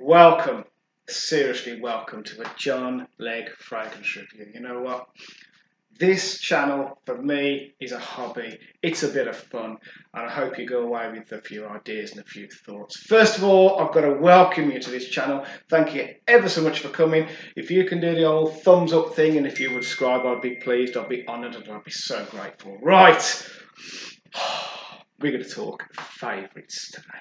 Welcome, seriously welcome to a John Legg fragrance review. You know what? This channel for me is a hobby. It's a bit of fun, and I hope you go away with a few ideas and a few thoughts. First of all, I've got to welcome you to this channel. Thank you ever so much for coming. If you can do the old thumbs up thing and if you would subscribe, I'd be pleased, I'd be honoured, and I'd be so grateful. Right, we're going to talk favourites today.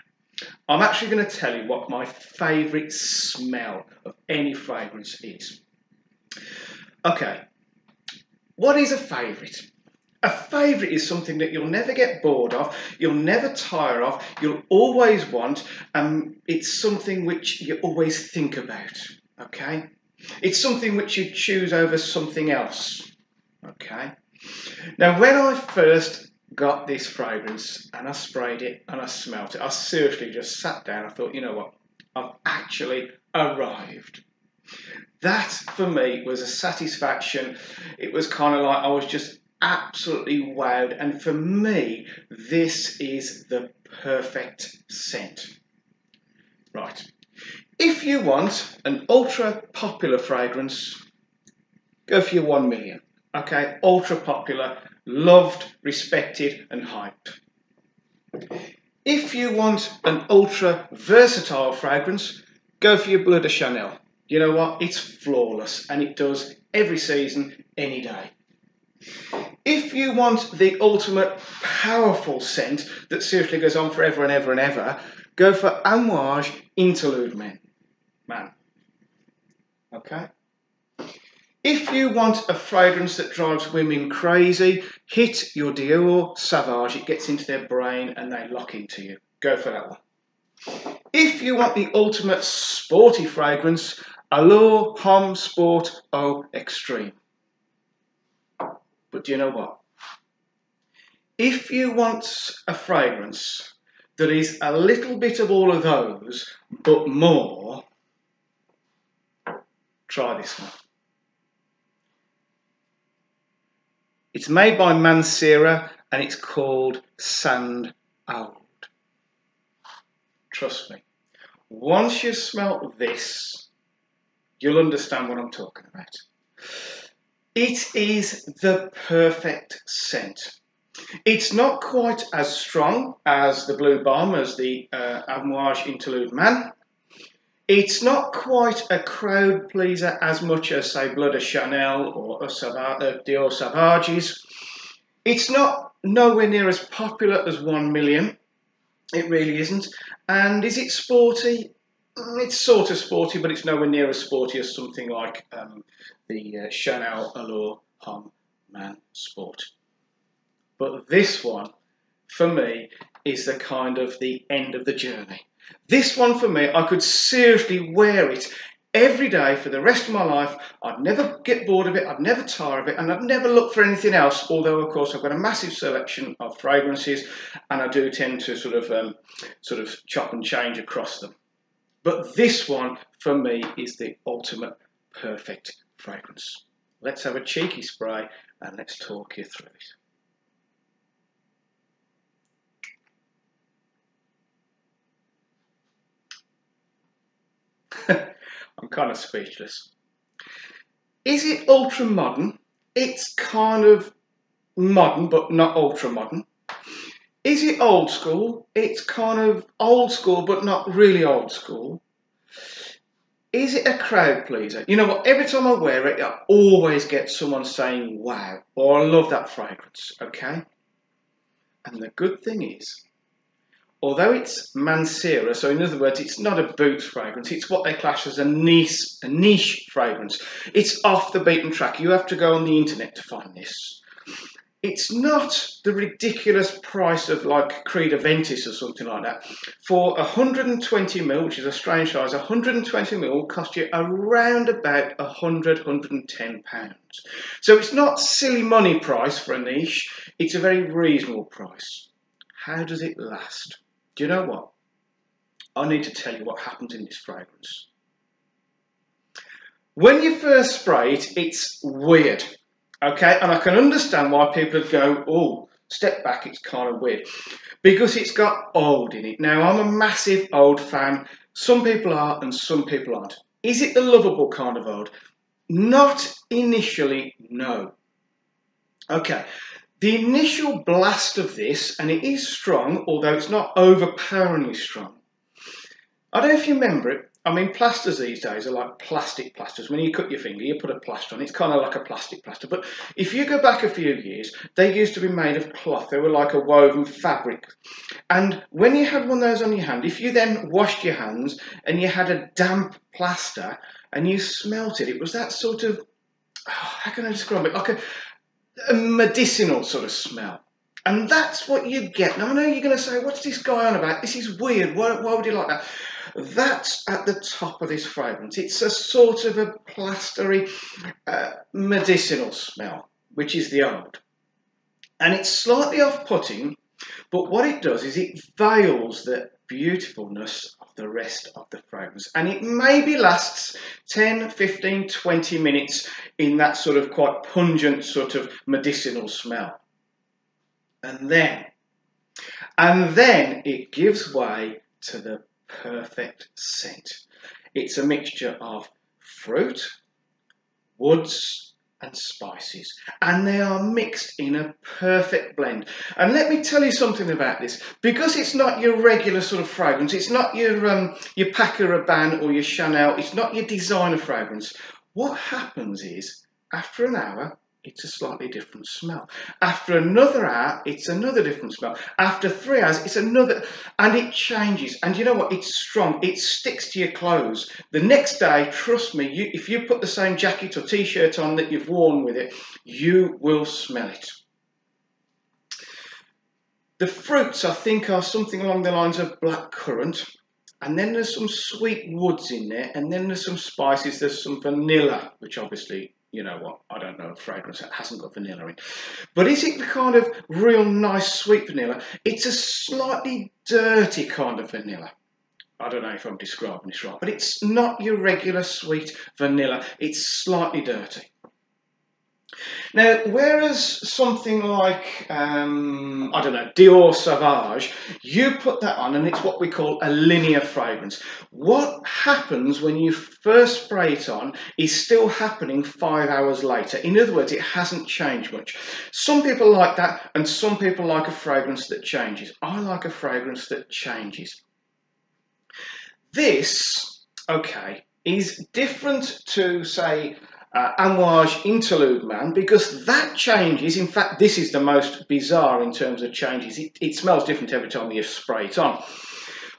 I'm actually going to tell you what my favourite smell of any fragrance is. Okay, what is a favourite? A favourite is something that you'll never get bored of, you'll never tire of, you'll always want, and it's something which you always think about, okay? It's something which you choose over something else, okay? Now, when I first got this fragrance and I sprayed it and I smelt it, I seriously just sat down. I thought, you know what, I've actually arrived. That for me was a satisfaction. It was kind of like I was just absolutely wowed, and for me this is the perfect scent. Right, if you want an ultra popular fragrance, go for your 1 million. Okay, ultra popular, loved, respected and hyped. If you want an ultra versatile fragrance, go for your Bleu de Chanel. You know what? It's flawless and it does every season, any day. If you want the ultimate powerful scent that seriously goes on forever and ever and ever, go for AOUD Interlude Man. Okay? If you want a fragrance that drives women crazy, hit your Dior Sauvage. It gets into their brain and they lock into you. Go for that one. If you want the ultimate sporty fragrance, Allure Homme Sport Eau Extreme. But do you know what? If you want a fragrance that is a little bit of all of those, but more, try this one. It's made by Mancera and it's called Sand AOUD. Trust me, once you smell this, you'll understand what I'm talking about. It is the perfect scent. It's not quite as strong as the Blue Bomb, as the AOUD Interlude Man. It's not quite a crowd pleaser as much as, say, Bleu de Chanel or Dior Sauvages. It's not nowhere near as popular as 1 million. It really isn't. And is it sporty? It's sort of sporty, but it's nowhere near as sporty as something like the Chanel Allure Homme Man Sport. But this one, for me, is the kind of the end of the journey. This one for me, I could seriously wear it every day for the rest of my life. I'd never get bored of it, I'd never tire of it, and I'd never look for anything else, although of course I've got a massive selection of fragrances and I do tend to sort of chop and change across them. But this one for me is the ultimate perfect fragrance. Let's have a cheeky spray and let's talk you through it. I'm kind of speechless. Is it ultra modern? It's kind of modern, but not ultra modern. Is it old school? It's kind of old school, but not really old school. Is it a crowd pleaser? You know what? Every time I wear it, I always get someone saying, wow, or I love that fragrance, okay? And the good thing is, although it's Mancera, so in other words, it's not a boots fragrance, it's what they class as a niche fragrance. It's off the beaten track. You have to go on the internet to find this. It's not the ridiculous price of like Creed Aventis or something like that. For 120ml, which is a strange size, 120ml will cost you around about £110. So it's not silly money price for a niche, it's a very reasonable price. How does it last? Do you know what? I need to tell you what happens in this fragrance. When you first spray it, it's weird, okay? And I can understand why people would go, oh, step back, it's kind of weird. Because it's got AOUD in it. Now, I'm a massive AOUD fan. Some people are and some people aren't. Is it the lovable kind of oud? Not initially, no. Okay, the initial blast of this, and it is strong, although it's not overpoweringly strong. I don't know if you remember it. I mean, plasters these days are like plastic plasters. When you cut your finger, you put a plaster on. It's kind of like a plastic plaster. But if you go back a few years, they used to be made of cloth. They were like a woven fabric. And when you had one of those on your hand, if you then washed your hands and you had a damp plaster and you smelt it, it was that sort of, how can I describe it? Like a medicinal sort of smell. And that's what you get. Now, I know you're going to say, what's this guy on about? This is weird. Why would he like that? That's at the top of this fragrance. It's a sort of a plastery, medicinal smell, which is the oud. And it's slightly off-putting, but what it does is it veils the beautifulness of the rest of the fragrance. And it maybe lasts 10, 15, 20 minutes in that sort of quite pungent sort of medicinal smell. And then it gives way to the perfect scent. It's a mixture of fruit, woods, and spices, and they are mixed in a perfect blend. And let me tell you something about this, because it's not your regular sort of fragrance, it's not your Paco Rabanne or your Chanel, it's not your designer fragrance. What happens is, after an hour, it's a slightly different smell. After another hour, it's another different smell. After 3 hours, it's another, and it changes. And you know what? It's strong. It sticks to your clothes. The next day, trust me, if you put the same jacket or t-shirt on that you've worn with it, you will smell it. The fruits, I think, are something along the lines of blackcurrant. And then there's some sweet woods in there. And then there's some spices. There's some vanilla, which obviously, you know what, I don't know a fragrance that hasn't got vanilla in. But is it the kind of real nice sweet vanilla? It's a slightly dirty kind of vanilla. I don't know if I'm describing this right, but it's not your regular sweet vanilla. It's slightly dirty. Now, whereas something like, I don't know, Dior Sauvage, you put that on and it's what we call a linear fragrance. What happens when you first spray it on is still happening 5 hours later. In other words, it hasn't changed much. Some people like that and some people like a fragrance that changes. I like a fragrance that changes. This, okay, is different to, say, Amouage Interlude Man, because that changes. In fact, this is the most bizarre in terms of changes. It smells different every time you spray it on.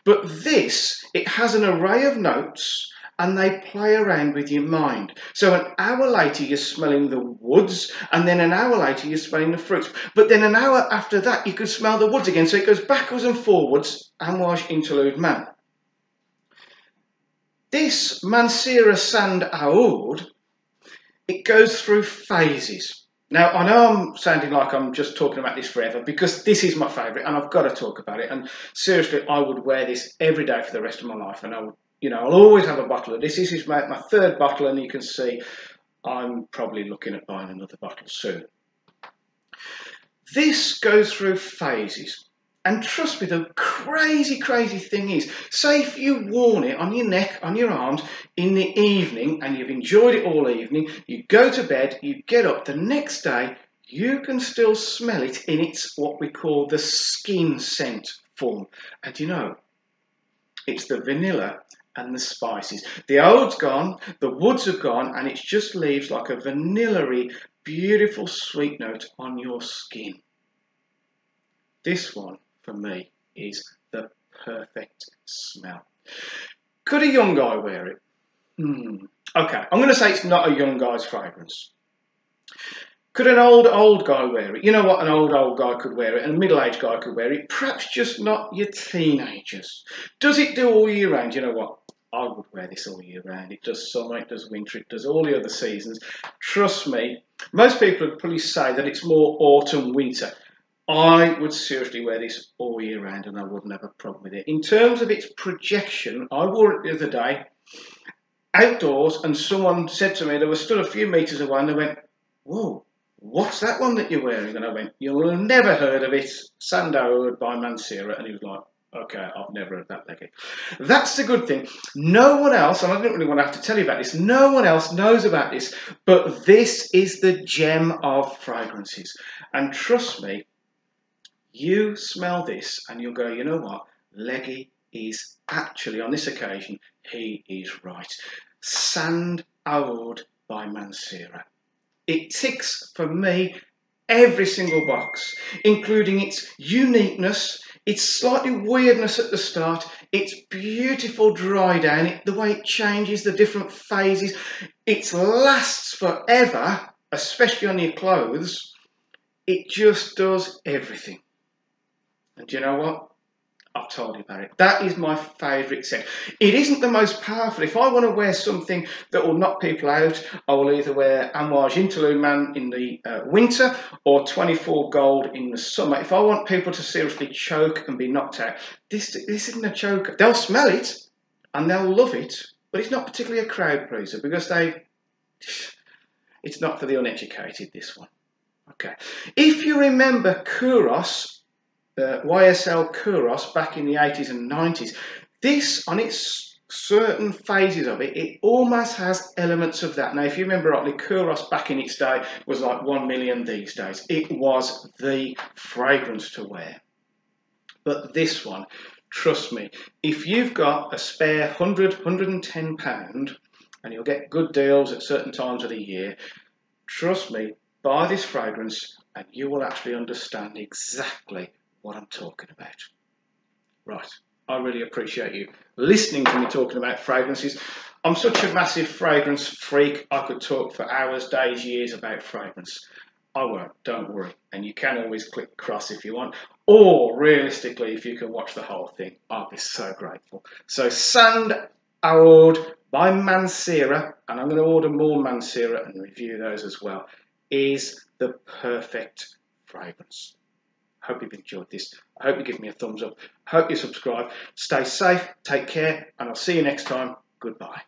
But this, it has an array of notes and they play around with your mind. So an hour later you're smelling the woods, and then an hour later you're smelling the fruits. But then an hour after that you could smell the woods again. So it goes backwards and forwards, Amouage Interlude Man. This Mancera Sand AOUD, it goes through phases. Now, I know I'm sounding like I'm just talking about this forever, because this is my favourite and I've got to talk about it. And seriously, I would wear this every day for the rest of my life. And I would, you know, I'll always have a bottle of this. This is my third bottle, and you can see I'm probably looking at buying another bottle soon. This goes through phases. And trust me, the crazy, crazy thing is, say if you've worn it on your neck, on your arms, in the evening, and you've enjoyed it all evening, you go to bed, you get up, the next day, you can still smell it in its, what we call the skin scent form. And you know, it's the vanilla and the spices. The oud's gone, the woods are gone, and it just leaves like a vanilla-y, beautiful sweet note on your skin. This one, for me, is the perfect smell. Could a young guy wear it? Okay, I'm going to say it's not a young guy's fragrance. Could an old guy wear it? You know what, an old guy could wear it, and a middle-aged guy could wear it. Perhaps just not your teenagers. Does it do all year round? You know what? I would wear this all year round. It does summer, it does winter, it does all the other seasons. Trust me, most people would probably say that it's more autumn, winter. I would seriously wear this all year round and I wouldn't have a problem with it. In terms of its projection, I wore it the other day outdoors, and someone said to me, they were stood a few metres away, and they went, "Whoa, what's that one that you're wearing?" And I went, "You'll have never heard of it, Sand AOUD by Mancera." And he was like, Okay, I've never heard that, Leggy. That's the good thing. No one else, and I didn't really want to have to tell you about this, no one else knows about this, but this is the gem of fragrances. And trust me, you smell this and you'll go, you know what? Leggy is actually, on this occasion, he is right. Sand AOUD by Mancera. It ticks, for me, every single box, including its uniqueness, its slightly weirdness at the start, its beautiful dry down, the way it changes, the different phases, it lasts forever, especially on your clothes. It just does everything. And do you know what? I've told you about it. That is my favourite scent. It isn't the most powerful. If I want to wear something that will knock people out, I will either wear Amouage Interlude Man in the winter or 24 Gold in the summer. If I want people to seriously choke and be knocked out, this isn't a choker. They'll smell it and they'll love it, but it's not particularly a crowd pleaser because it's not for the uneducated, this one. Okay. If you remember Kouros, YSL Kouros back in the 80s and 90s, this, on its certain phases of it, it almost has elements of that. Now, if you remember rightly, Kouros back in its day was like 1 million these days. It was the fragrance to wear. But this one, trust me, if you've got a spare £110, and you'll get good deals at certain times of the year, trust me, buy this fragrance and you will actually understand exactly what I'm talking about. Right, I really appreciate you listening to me talking about fragrances. I'm such a massive fragrance freak, I could talk for hours, days, years about fragrance. I won't, don't worry. And you can always click cross if you want. Or, realistically, if you can watch the whole thing, I'll be so grateful. So, Sand AOUD by Mancera, and I'm going to order more Mancera and review those as well, is the perfect fragrance. I hope you've enjoyed this. I hope you give me a thumbs up. I hope you subscribe. Stay safe, take care, and I'll see you next time. Goodbye.